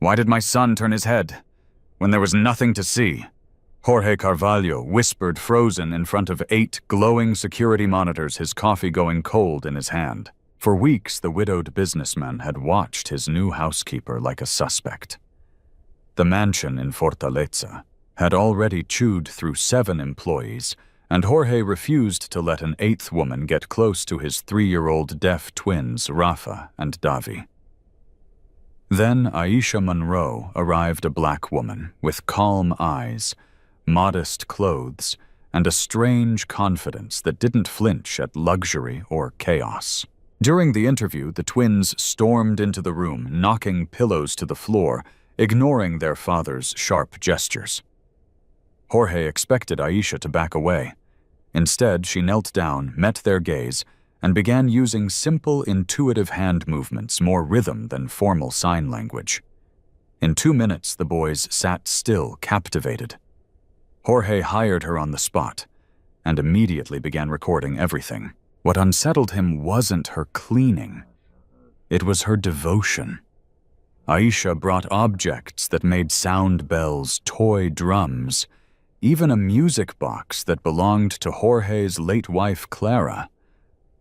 Why did my son turn his head when there was nothing to see? Jorge Carvalho whispered, frozen in front of 8 glowing security monitors, his coffee going cold in his hand. For weeks, the widowed businessman had watched his new housekeeper like a suspect. The mansion in Fortaleza had already chewed through 7 employees, and Jorge refused to let an 8th woman get close to his 3-year-old deaf twins, Rafa and Davi. Then Aisha Monroe arrived, a black woman with calm eyes, modest clothes, and a strange confidence that didn't flinch at luxury or chaos. During the interview, the twins stormed into the room, knocking pillows to the floor, ignoring their father's sharp gestures. Jorge expected Aisha to back away. Instead, she knelt down, met their gaze, and began using simple, intuitive hand movements, more rhythm than formal sign language. In 2 minutes, the boys sat still, captivated. Jorge hired her on the spot and immediately began recording everything. What unsettled him wasn't her cleaning. It was her devotion. Aisha brought objects that made sound bells, toy drums, even a music box that belonged to Jorge's late wife, Clara.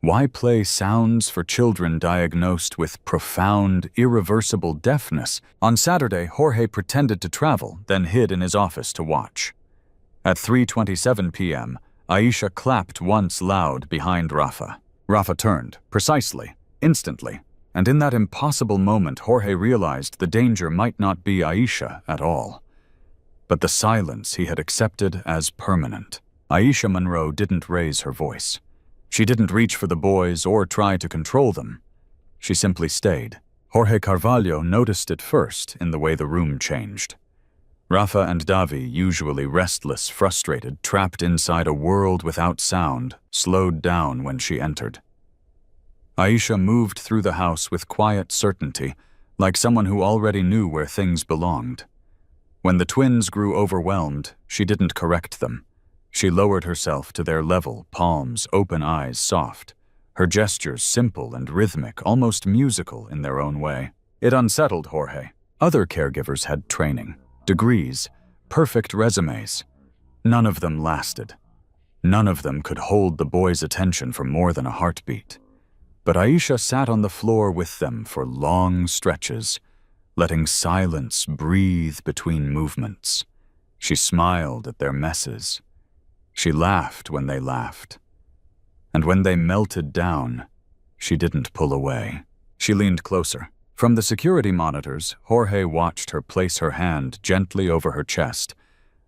Why play sounds for children diagnosed with profound, irreversible deafness? On Saturday, Jorge pretended to travel, then hid in his office to watch. At 3:27 p.m., Aisha clapped once loud behind Rafa. Rafa turned, precisely, instantly, and in that impossible moment, Jorge realized the danger might not be Aisha at all, but the silence he had accepted as permanent. Aisha Monroe didn't raise her voice. She didn't reach for the boys or try to control them. She simply stayed. Jorge Carvalho noticed it first in the way the room changed. Rafa and Davi, usually restless, frustrated, trapped inside a world without sound, slowed down when she entered. Aisha moved through the house with quiet certainty, like someone who already knew where things belonged. When the twins grew overwhelmed, she didn't correct them. She lowered herself to their level, palms, open eyes soft, her gestures simple and rhythmic, almost musical in their own way. It unsettled Jorge. Other caregivers had training, degrees, perfect resumes. None of them lasted. None of them could hold the boys' attention for more than a heartbeat. But Aisha sat on the floor with them for long stretches, letting silence breathe between movements. She smiled at their messes. She laughed when they laughed. And when they melted down, she didn't pull away. She leaned closer. From the security monitors, Jorge watched her place her hand gently over her chest,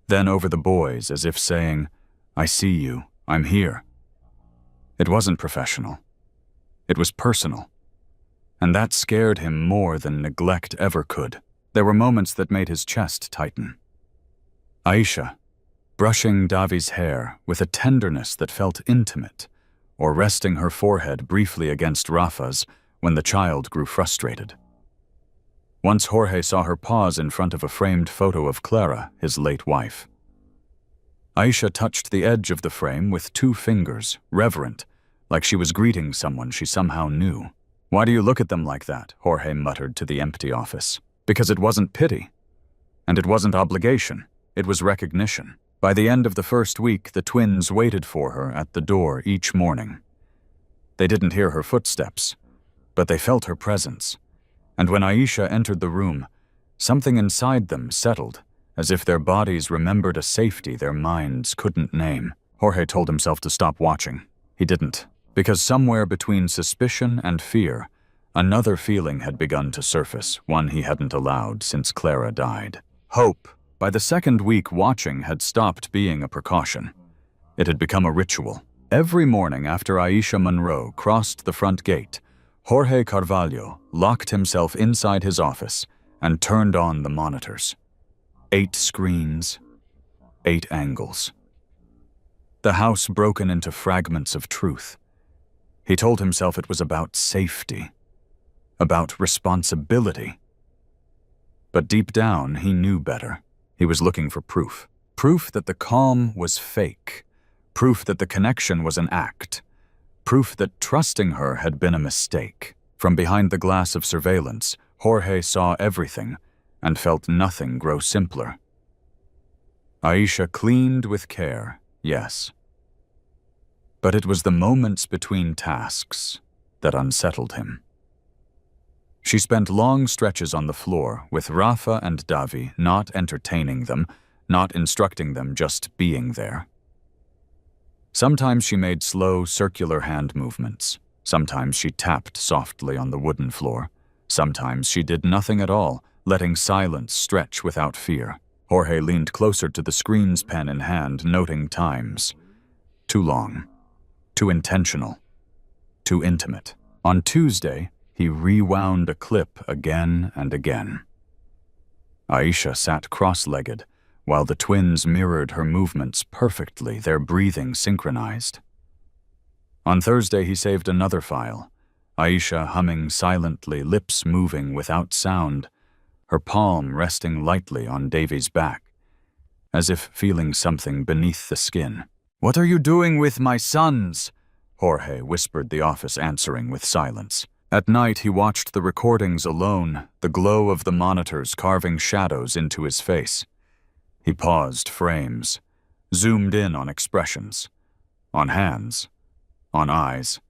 then over the boys as if saying, "I see you, I'm here." It wasn't professional. It was personal. And that scared him more than neglect ever could. There were moments that made his chest tighten. Aisha, brushing Davi's hair with a tenderness that felt intimate, or resting her forehead briefly against Rafa's when the child grew frustrated. Once Jorge saw her pause in front of a framed photo of Clara, his late wife. Aisha touched the edge of the frame with 2 fingers, reverent, like she was greeting someone she somehow knew. "Why do you look at them like that?" Jorge muttered to the empty office. Because it wasn't pity. And it wasn't obligation. It was recognition. By the end of the first week, the twins waited for her at the door each morning. They didn't hear her footsteps, but they felt her presence. And when Aisha entered the room, something inside them settled, as if their bodies remembered a safety their minds couldn't name. Jorge told himself to stop watching. He didn't, because somewhere between suspicion and fear, another feeling had begun to surface, one he hadn't allowed since Clara died. Hope. By the second week, watching had stopped being a precaution. It had become a ritual. Every morning after Aisha Monroe crossed the front gate, Jorge Carvalho locked himself inside his office and turned on the monitors. 8 screens, 8 angles. The house broken into fragments of truth. He told himself it was about safety, about responsibility. But deep down, he knew better. He was looking for proof. Proof that the calm was fake. Proof that the connection was an act. Proof that trusting her had been a mistake. From behind the glass of surveillance, Jorge saw everything, and felt nothing grow simpler. Aisha cleaned with care, yes. But it was the moments between tasks that unsettled him. She spent long stretches on the floor with Rafa and Davi, not entertaining them, not instructing them, just being there. Sometimes she made slow, circular hand movements. Sometimes she tapped softly on the wooden floor. Sometimes she did nothing at all, letting silence stretch without fear. Jorge leaned closer to the screen's pen in hand, noting times. Too long. Too intentional. Too intimate. On Tuesday, he rewound a clip again and again. Aisha sat cross-legged, while the twins mirrored her movements perfectly, their breathing synchronized. On Thursday, he saved another file, Aisha humming silently, lips moving without sound, her palm resting lightly on Davy's back, as if feeling something beneath the skin. "What are you doing with my sons?" Jorge whispered, the office answering with silence. At night, he watched the recordings alone, the glow of the monitors carving shadows into his face. He paused frames, zoomed in on expressions, on hands, on eyes.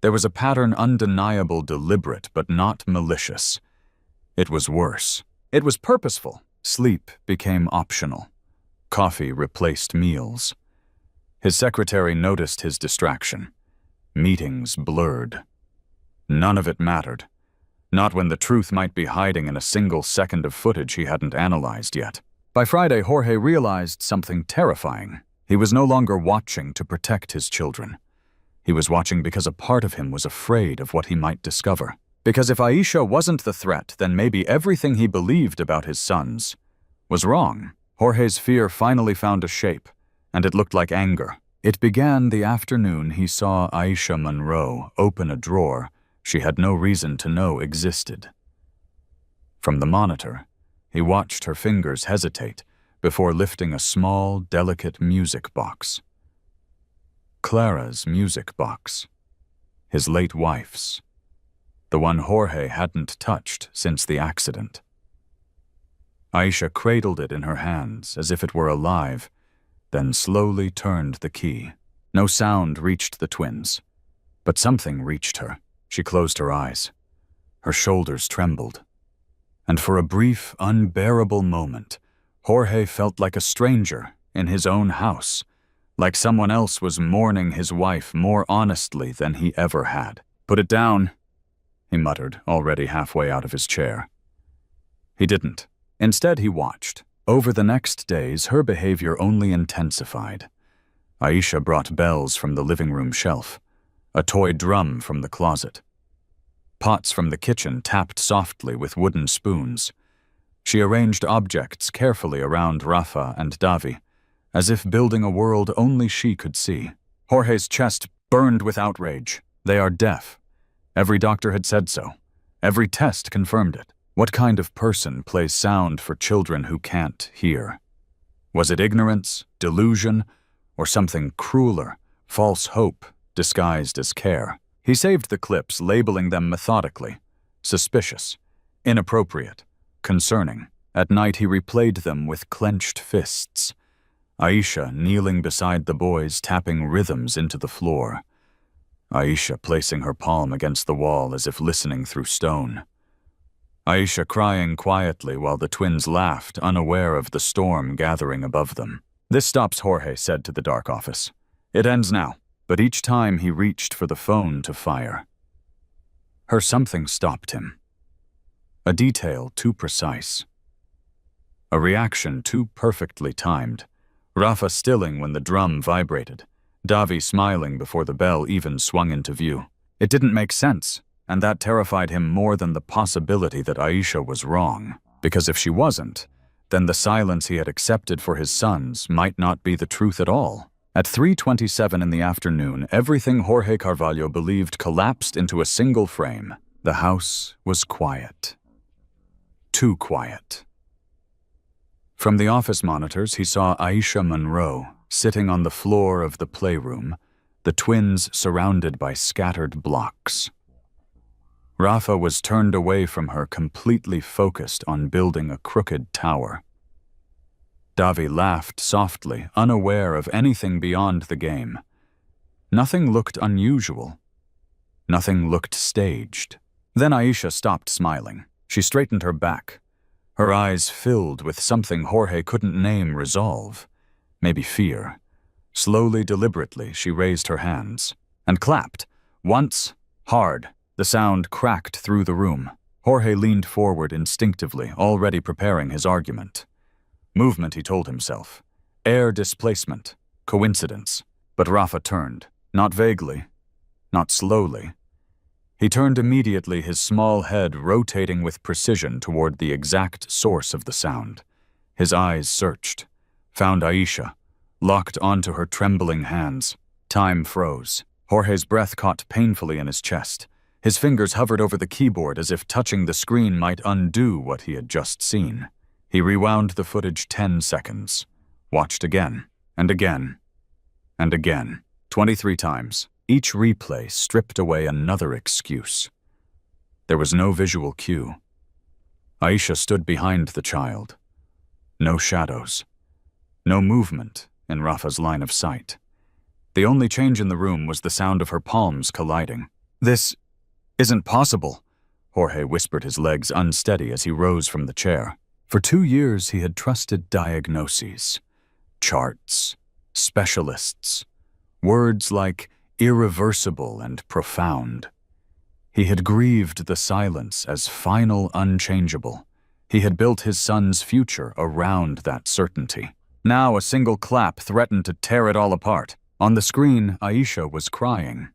There was a pattern undeniable, deliberate, but not malicious. It was worse. It was purposeful. Sleep became optional. Coffee replaced meals. His secretary noticed his distraction. Meetings blurred. None of it mattered. Not when the truth might be hiding in a single second of footage he hadn't analyzed yet. By Friday, Jorge realized something terrifying. He was no longer watching to protect his children. He was watching because a part of him was afraid of what he might discover. Because if Aisha wasn't the threat, then maybe everything he believed about his sons was wrong. Jorge's fear finally found a shape, and it looked like anger. It began the afternoon he saw Aisha Monroe open a drawer she had no reason to know existed. From the monitor, he watched her fingers hesitate before lifting a small, delicate music box. Clara's music box. His late wife's. The one Jorge hadn't touched since the accident. Aisha cradled it in her hands as if it were alive, then slowly turned the key. No sound reached the twins, but something reached her. She closed her eyes. Her shoulders trembled. And for a brief, unbearable moment, Jorge felt like a stranger in his own house, like someone else was mourning his wife more honestly than he ever had. "Put it down," he muttered, already halfway out of his chair. He didn't. Instead, he watched. Over the next days, her behavior only intensified. Aisha brought bells from the living room shelf, a toy drum from the closet. Pots from the kitchen tapped softly with wooden spoons. She arranged objects carefully around Rafa and Davi, as if building a world only she could see. Jorge's chest burned with outrage. They are deaf. Every doctor had said so. Every test confirmed it. What kind of person plays sound for children who can't hear? Was it ignorance, delusion, or something crueler, false hope disguised as care? He saved the clips, labeling them methodically. Suspicious, inappropriate, concerning. At night he replayed them with clenched fists. Aisha kneeling beside the boys, tapping rhythms into the floor. Aisha placing her palm against the wall as if listening through stone. Aisha crying quietly while the twins laughed, unaware of the storm gathering above them. "This stops," Jorge said to the dark office. "It ends now." But each time he reached for the phone to fire, her something stopped him. A detail too precise. A reaction too perfectly timed. Rafa stilling when the drum vibrated. Davi smiling before the bell even swung into view. It didn't make sense, and that terrified him more than the possibility that Aisha was wrong. Because if she wasn't, then the silence he had accepted for his sons might not be the truth at all. At 3:27 in the afternoon, everything Jorge Carvalho believed collapsed into a single frame. The house was quiet. Too quiet. From the office monitors, he saw Aisha Monroe sitting on the floor of the playroom, the twins surrounded by scattered blocks. Rafa was turned away from her, completely focused on building a crooked tower. Davi laughed softly, unaware of anything beyond the game. Nothing looked unusual. Nothing looked staged. Then Aisha stopped smiling. She straightened her back. Her eyes filled with something Jorge couldn't name resolve. Maybe fear. Slowly, deliberately, she raised her hands and clapped. Once, hard. The sound cracked through the room. Jorge leaned forward instinctively, already preparing his argument. Movement, he told himself. Air displacement. Coincidence. But Rafa turned. Not vaguely. Not slowly. He turned immediately, his small head rotating with precision toward the exact source of the sound. His eyes searched. Found Aisha. Locked onto her trembling hands. Time froze. Jorge's breath caught painfully in his chest. His fingers hovered over the keyboard as if touching the screen might undo what he had just seen. He rewound the footage 10 seconds. Watched again, and again, and again. 23 times. Each replay stripped away another excuse. There was no visual cue. Aisha stood behind the child. No shadows. No movement in Rafa's line of sight. The only change in the room was the sound of her palms colliding. "This isn't possible," Jorge whispered, his legs unsteady as he rose from the chair. For 2 years he had trusted diagnoses, charts, specialists, words like irreversible and profound. He had grieved the silence as final, unchangeable. He had built his son's future around that certainty. Now a single clap threatened to tear it all apart. On the screen, Aisha was crying.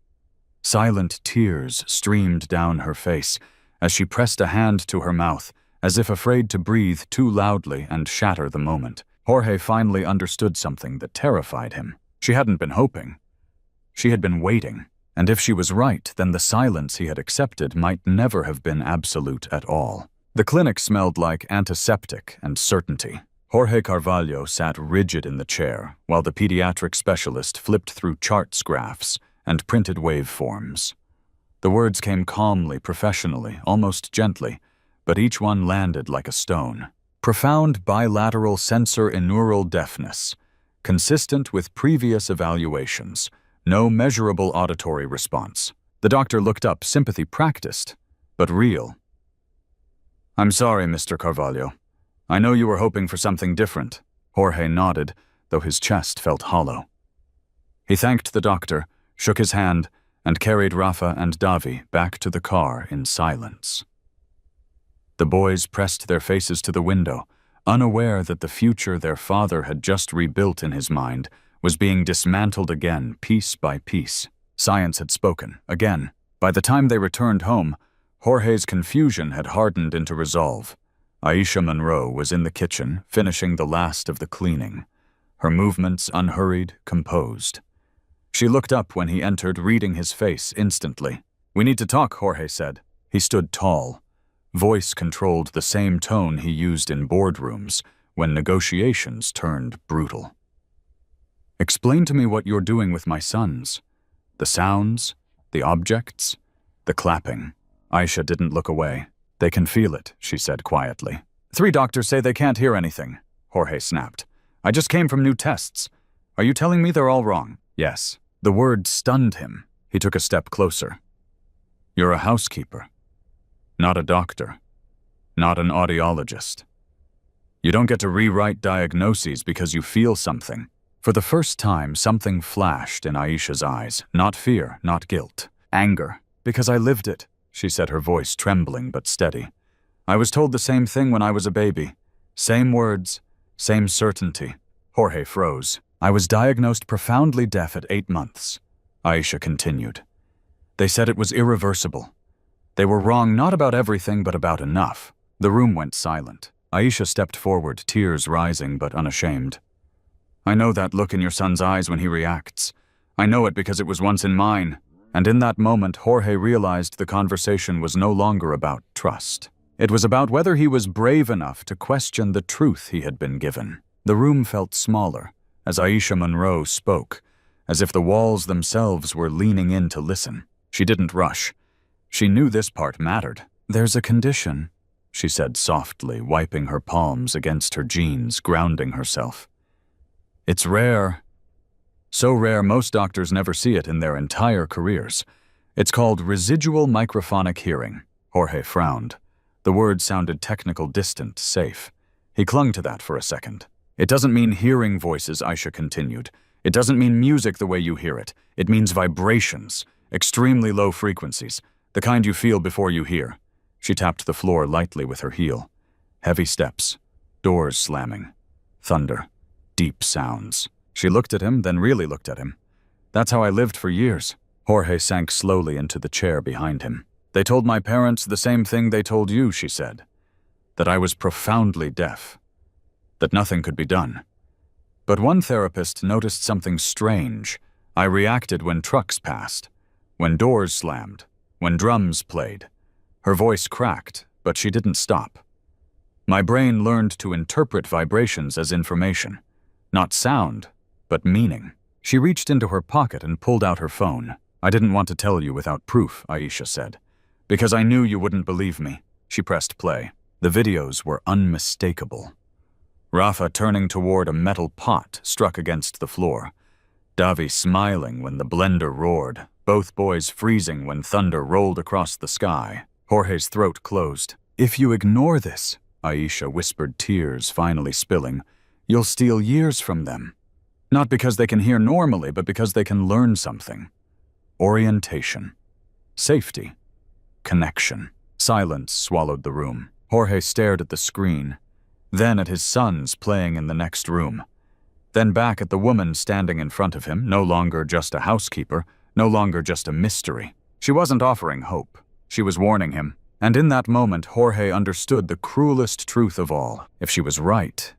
Silent tears streamed down her face as she pressed a hand to her mouth, as if afraid to breathe too loudly and shatter the moment. Jorge finally understood something that terrified him. She hadn't been hoping. She had been waiting, and if she was right, then the silence he had accepted might never have been absolute at all. The clinic smelled like antiseptic and certainty. Jorge Carvalho sat rigid in the chair, while the pediatric specialist flipped through charts, graphs, and printed waveforms. The words came calmly, professionally, almost gently, but each one landed like a stone. Profound bilateral sensorineural deafness, consistent with previous evaluations. No measurable auditory response. The doctor looked up, sympathy practiced, but real. "I'm sorry, Mr. Carvalho. I know you were hoping for something different." Jorge nodded, though his chest felt hollow. He thanked the doctor, shook his hand, and carried Rafa and Davi back to the car in silence. The boys pressed their faces to the window, unaware that the future their father had just rebuilt in his mind was being dismantled again, piece by piece. Science had spoken, again. By the time they returned home, Jorge's confusion had hardened into resolve. Aisha Monroe was in the kitchen, finishing the last of the cleaning. Her movements unhurried, composed. She looked up when he entered, reading his face instantly. "We need to talk," Jorge said. He stood tall. Voice controlled the same tone he used in boardrooms when negotiations turned brutal. "Explain to me what you're doing with my sons. The sounds, the objects, the clapping." Aisha didn't look away. "They can feel it," she said quietly. "3 doctors say they can't hear anything," Jorge snapped. "I just came from new tests. Are you telling me they're all wrong?" "Yes." The word stunned him. He took a step closer. "You're a housekeeper. Not a doctor. Not an audiologist. You don't get to rewrite diagnoses because you feel something." For the first time, something flashed in Aisha's eyes. Not fear, not guilt. Anger. "Because I lived it," she said, her voice trembling but steady. "I was told the same thing when I was a baby. Same words, same certainty." Jorge froze. "I was diagnosed profoundly deaf at 8 months," Aisha continued. "They said it was irreversible. They were wrong not about everything, but about enough." The room went silent. Aisha stepped forward, tears rising but unashamed. "I know that look in your son's eyes when he reacts. I know it because it was once in mine." And in that moment, Jorge realized the conversation was no longer about trust. It was about whether he was brave enough to question the truth he had been given. The room felt smaller as Aisha Monroe spoke, as if the walls themselves were leaning in to listen. She didn't rush. She knew this part mattered. "There's a condition," she said softly, wiping her palms against her jeans, grounding herself. "It's rare. So rare most doctors never see it in their entire careers. It's called residual microphonic hearing." Jorge frowned. The word sounded technical, distant, safe. He clung to that for a second. "It doesn't mean hearing voices," Aisha continued. "It doesn't mean music the way you hear it. It means vibrations, extremely low frequencies, the kind you feel before you hear." She tapped the floor lightly with her heel. Heavy steps, doors slamming, thunder, deep sounds. She looked at him, then really looked at him. "That's how I lived for years." Jorge sank slowly into the chair behind him. "They told my parents the same thing they told you," she said. "That I was profoundly deaf. That nothing could be done. But one therapist noticed something strange. I reacted when trucks passed, when doors slammed, when drums played. Her voice cracked, but she didn't stop. My brain learned to interpret vibrations as information. Not sound, but meaning." She reached into her pocket and pulled out her phone. "I didn't want to tell you without proof," Aisha said. "Because I knew you wouldn't believe me." She pressed play. The videos were unmistakable. Rafa turning toward a metal pot struck against the floor. Davi smiling when the blender roared. Both boys freezing when thunder rolled across the sky. Jorge's throat closed. "If you ignore this," Aisha whispered, tears finally spilling, "you'll steal years from them. Not because they can hear normally, but because they can learn something. Orientation. Safety. Connection." Silence swallowed the room. Jorge stared at the screen, then at his sons playing in the next room, then back at the woman standing in front of him, no longer just a housekeeper, no longer just a mystery. She wasn't offering hope. She was warning him. And in that moment, Jorge understood the cruelest truth of all. If she was right,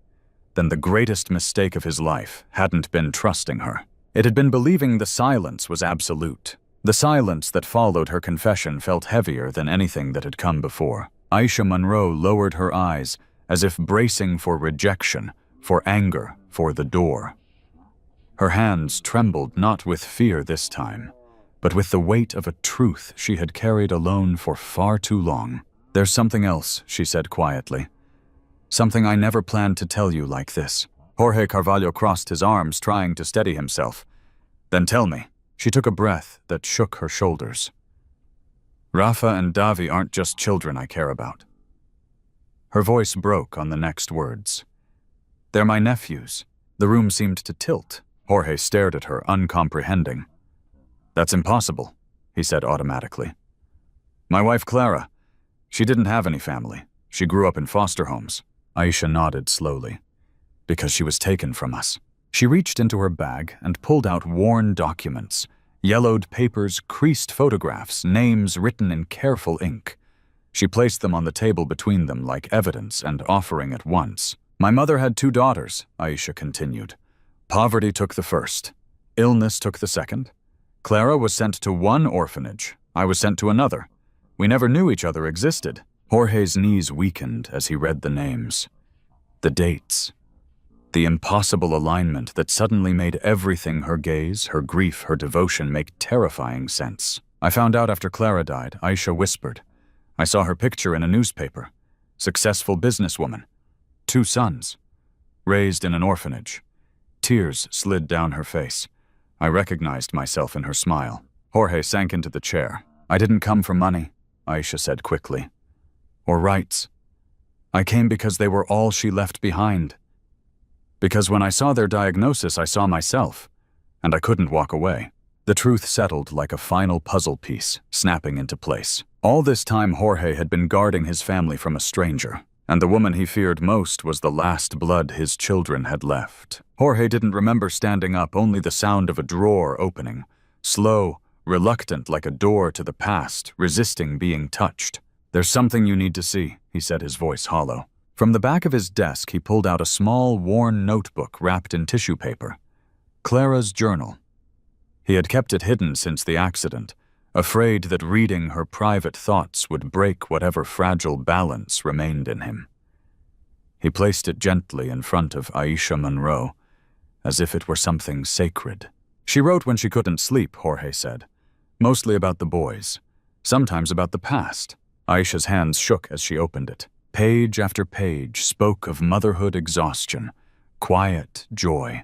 then the greatest mistake of his life hadn't been trusting her. It had been believing the silence was absolute. The silence that followed her confession felt heavier than anything that had come before. Aisha Monroe lowered her eyes, as if bracing for rejection, for anger, for the door. Her hands trembled not with fear this time, but with the weight of a truth she had carried alone for far too long. "There's something else," she said quietly. "Something I never planned to tell you like this." Jorge Carvalho crossed his arms, trying to steady himself. "Then tell me." She took a breath that shook her shoulders. "Rafa and Davi aren't just children I care about." Her voice broke on the next words. "They're my nephews." The room seemed to tilt. Jorge stared at her, uncomprehending. "That's impossible," he said automatically. "My wife Clara, she didn't have any family. She grew up in foster homes." Aisha nodded slowly. "Because she was taken from us." She reached into her bag and pulled out worn documents, yellowed papers, creased photographs, names written in careful ink. She placed them on the table between them like evidence and offering at once. "My mother had 2 daughters," Aisha continued. "Poverty took the first. Illness took the second. Clara was sent to one orphanage. I was sent to another. We never knew each other existed." Jorge's knees weakened as he read the names. The dates. The impossible alignment that suddenly made everything, her gaze, her grief, her devotion, make terrifying sense. "I found out after Clara died," Aisha whispered. "I saw her picture in a newspaper. Successful businesswoman. 2 sons. Raised in an orphanage." Tears slid down her face. I recognized myself in her smile. Jorge sank into the chair. "I didn't come for money," Aisha said quickly. "Or rights. I came because they were all she left behind. Because when I saw their diagnosis, I saw myself, and I couldn't walk away." The truth settled like a final puzzle piece, snapping into place. All this time, Jorge had been guarding his family from a stranger, and the woman he feared most was the last blood his children had left. Jorge didn't remember standing up, only the sound of a drawer opening, slow, reluctant like a door to the past, resisting being touched. "There's something you need to see," he said, his voice hollow. From the back of his desk, he pulled out a small, worn notebook wrapped in tissue paper. Clara's journal. He had kept it hidden since the accident, afraid that reading her private thoughts would break whatever fragile balance remained in him. He placed it gently in front of Aisha Monroe, as if it were something sacred. "She wrote when she couldn't sleep," Jorge said. "Mostly about the boys. sometimes about the past. Aisha's hands shook as she opened it. Page after page spoke of motherhood exhaustion, quiet joy.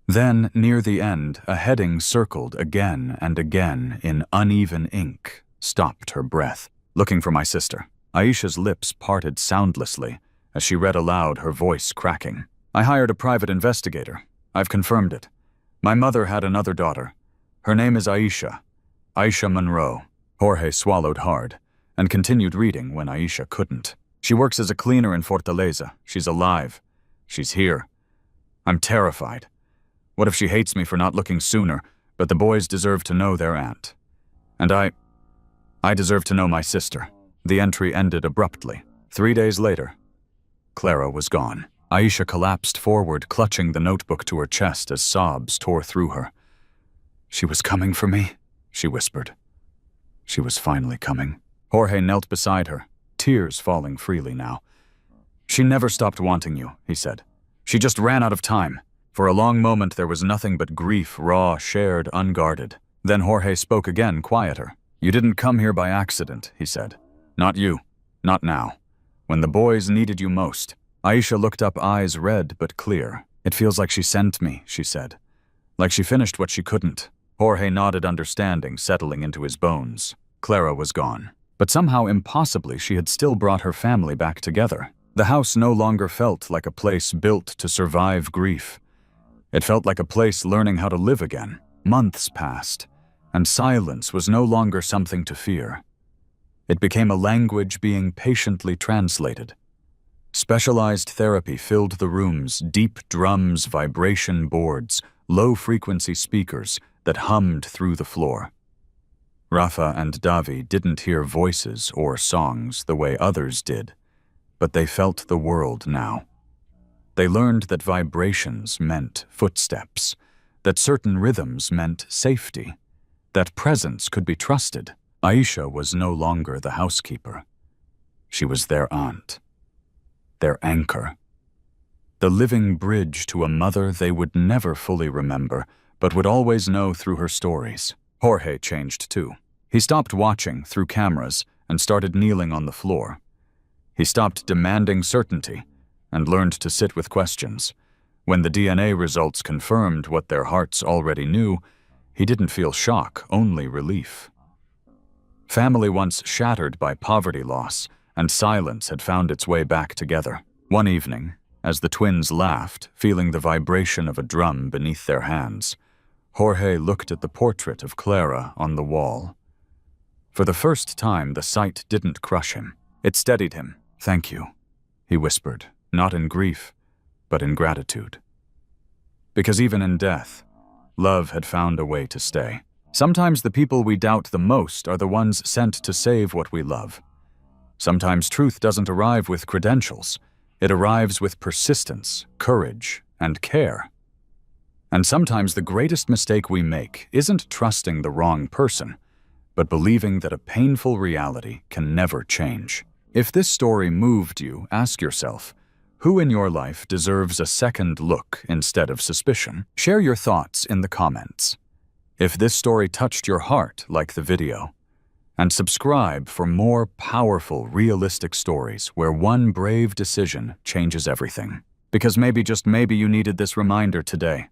Then, near the end, a heading circled again and again in uneven ink, stopped her breath. Looking for my sister. Aisha's lips parted soundlessly as she read aloud, her voice cracking. I hired a private investigator. I've confirmed it. My mother had another daughter. Her name is Aisha. Aisha Monroe. Jorge swallowed hard and continued reading when Aisha couldn't. She works as a cleaner in Fortaleza. She's alive. She's here. I'm terrified. What if she hates me for not looking sooner, but the boys deserve to know their aunt? And I deserve to know my sister. The entry ended abruptly. 3 days later, Clara was gone. Aisha collapsed forward, clutching the notebook to her chest as sobs tore through her. She was coming for me, she whispered. She was finally coming. Jorge knelt beside her, tears falling freely now. She never stopped wanting you, he said. She just ran out of time. For a long moment there was nothing but grief, raw, shared, unguarded. Then Jorge spoke again, quieter. You didn't come here by accident, he said. Not you. Not now. When the boys needed you most. Aisha looked up, eyes red but clear. It feels like she sent me, she said. Like she finished what she couldn't. Jorge nodded, understanding, settling into his bones. Clara was gone. But somehow, impossibly, she had still brought her family back together. The house no longer felt like a place built to survive grief. It felt like a place learning how to live again. Months passed, and silence was no longer something to fear. It became a language being patiently translated. Specialized therapy filled the rooms, deep drums, vibration boards, low-frequency speakers that hummed through the floor. Rafa and Davi didn't hear voices or songs the way others did, but they felt the world now. They learned that vibrations meant footsteps, that certain rhythms meant safety, that presence could be trusted. Aisha was no longer the housekeeper. She was their aunt, their anchor, the living bridge to a mother they would never fully remember, but would always know through her stories. Jorge changed too. He stopped watching through cameras and started kneeling on the floor. He stopped demanding certainty and learned to sit with questions. When the DNA results confirmed what their hearts already knew, he didn't feel shock, only relief. Family once shattered by poverty loss and silence had found its way back together. One evening, as the twins laughed, feeling the vibration of a drum beneath their hands, Jorge looked at the portrait of Clara on the wall. For the first time, the sight didn't crush him. It steadied him. Thank you, he whispered, not in grief, but in gratitude. Because even in death, love had found a way to stay. Sometimes the people we doubt the most are the ones sent to save what we love. Sometimes truth doesn't arrive with credentials. It arrives with persistence, courage, and care. And sometimes the greatest mistake we make isn't trusting the wrong person, but believing that a painful reality can never change. If this story moved you, ask yourself, who in your life deserves a second look instead of suspicion? Share your thoughts in the comments. If this story touched your heart, like the video. And subscribe for more powerful, realistic stories where one brave decision changes everything. Because maybe, just maybe, you needed this reminder today.